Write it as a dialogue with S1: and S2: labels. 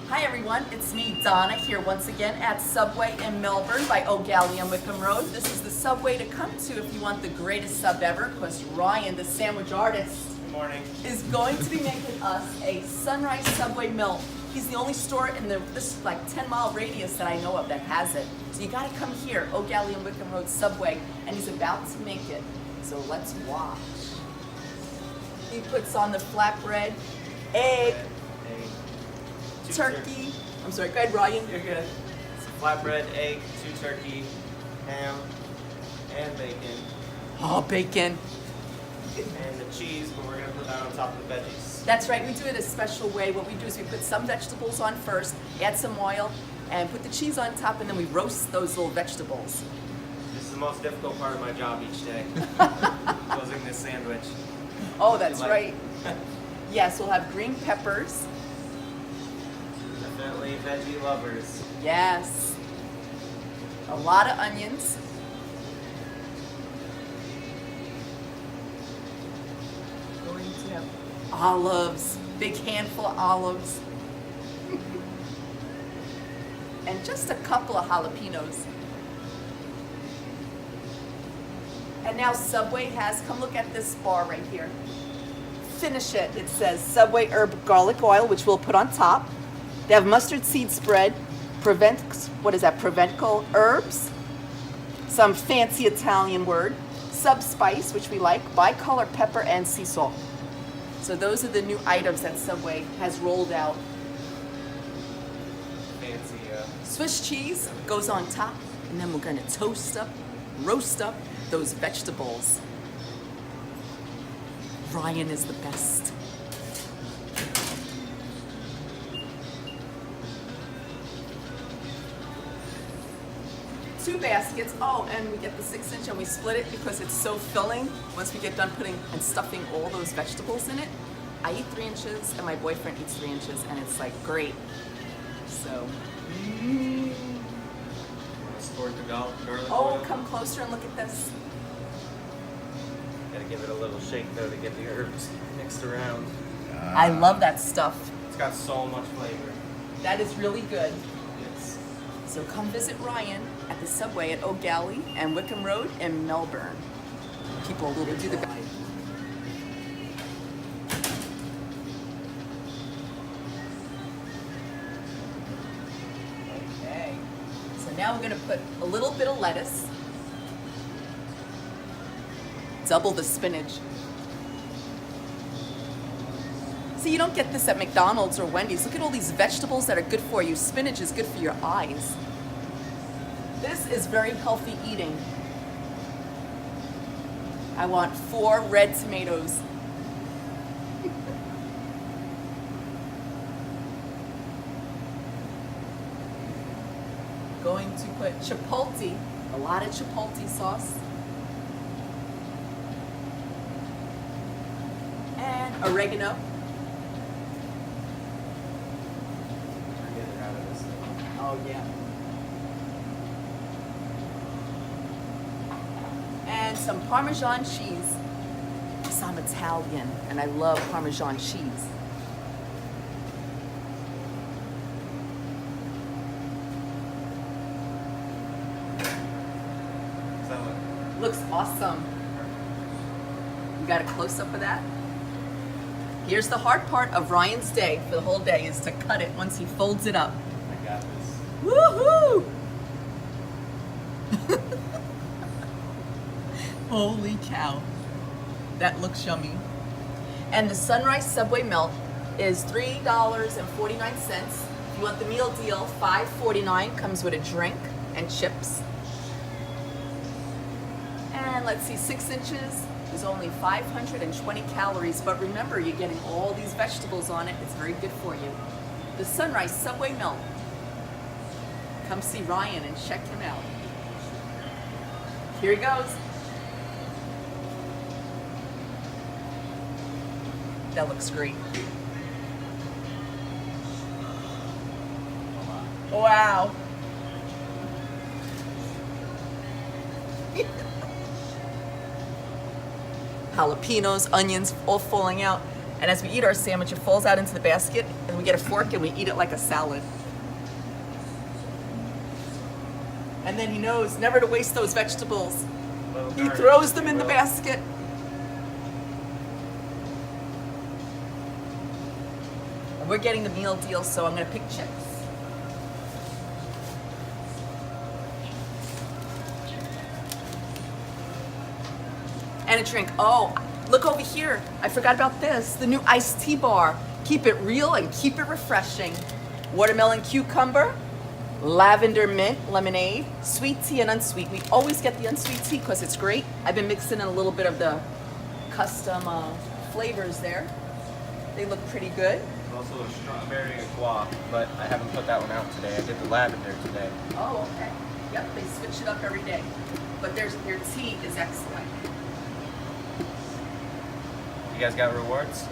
S1: Hi everyone, it's me, Donna, here once again at Subway in Melbourne by O'Galley and Wickham Road. This is the Subway to come to if you want the greatest sub ever, because Ryan, the sandwich artist,
S2: Good morning.
S1: is going to be making us a sunrise Subway melt. He's the only store in this like 10-mile radius that I know of that has it. So you gotta come here, O'Galley and Wickham Road Subway, and he's about to make it. So let's watch. He puts on the flatbread, egg, turkey. I'm sorry, go ahead, Ryan.
S2: You're good. It's flatbread, egg, 2 turkey, ham, and bacon.
S1: Oh, bacon.
S2: And the cheese, but we're going to put that on top of the veggies.
S1: That's right, we do it a special way. What we do is we put some vegetables on first, add some oil, and put the cheese on top, and then we roast those little vegetables.
S2: This is the most difficult part of my job each day. Closing this sandwich.
S1: Oh, that's right. Yes, we'll have green peppers.
S2: Definitely veggie lovers.
S1: Yes. A lot of onions. Going to have olives, big handful of olives. And just a couple of jalapenos. And now Subway has, come look at this bar right here. Finish it. It says Subway herb garlic oil, which we'll put on top. They have mustard seed spread, Preventical herbs, some fancy Italian word, sub spice, which we like, bicolor pepper, and sea salt. So those are the new items that Subway has rolled out.
S2: Fancy.
S1: Swiss cheese goes on top, and then we're gonna roast up those vegetables. Ryan is the best. Two baskets. Oh, and we get the 6-inch and we split it because it's so filling. Once we get done putting and stuffing all those vegetables in it, I eat 3 inches and my boyfriend eats 3 inches, and it's like great. So.
S2: Want to squirt the garlic
S1: Oh,
S2: oil?
S1: come closer and look at this.
S2: Gotta give it a little shake though to get the herbs mixed around.
S1: I love that stuff.
S2: It's got so much flavor.
S1: That is really good.
S2: It's
S1: So come visit Ryan at the Subway at O'Galley and Wickham Road in Melbourne. People will do the. Okay. So now we're gonna put a little bit of lettuce. Double the spinach. See, you don't get this at McDonald's or Wendy's. Look at all these vegetables that are good for you. Spinach is good for your eyes. This is very healthy eating. I want 4 red tomatoes. Going to put chipotle, a lot of chipotle sauce. And oregano.
S2: get it out of this thing.
S1: Oh yeah. And some Parmesan cheese. Because I'm Italian and I love Parmesan cheese.
S2: So,
S1: Looks awesome. You got a close-up of that? Here's the hard part of Ryan's day for the whole day is to cut it once he folds it up.
S2: I got this.
S1: Woohoo! Holy cow. That looks yummy. And the Sunrise Subway Melt is $3.49. If you want the meal deal, $5.49 comes with a drink and chips. And let's see, 6 inches is only 520 calories, but remember, you're getting all these vegetables on it. It's very good for you. The Sunrise Subway Melt. Come see Ryan and check him out. Here he goes. That looks great. Wow. Jalapenos, onions, all falling out. And as we eat our sandwich, it falls out into the basket, and we get a fork and we eat it like a salad. And then he knows never to waste those vegetables. He throws them in the basket. And we're getting the meal deal, so I'm gonna pick chips. And a drink. Oh, look over here. I forgot about this. The new iced tea bar. Keep it real and keep it refreshing. Watermelon cucumber, lavender mint lemonade, sweet tea and unsweet. We always get the unsweet tea because it's great. I've been mixing in a little bit of the custom flavors there. They look pretty good.
S2: Also a strawberry and guava, but I haven't put that one out today. I did the lavender today.
S1: Oh, okay. Yep, they switch it up every day. But their tea is excellent.
S2: You guys got rewards?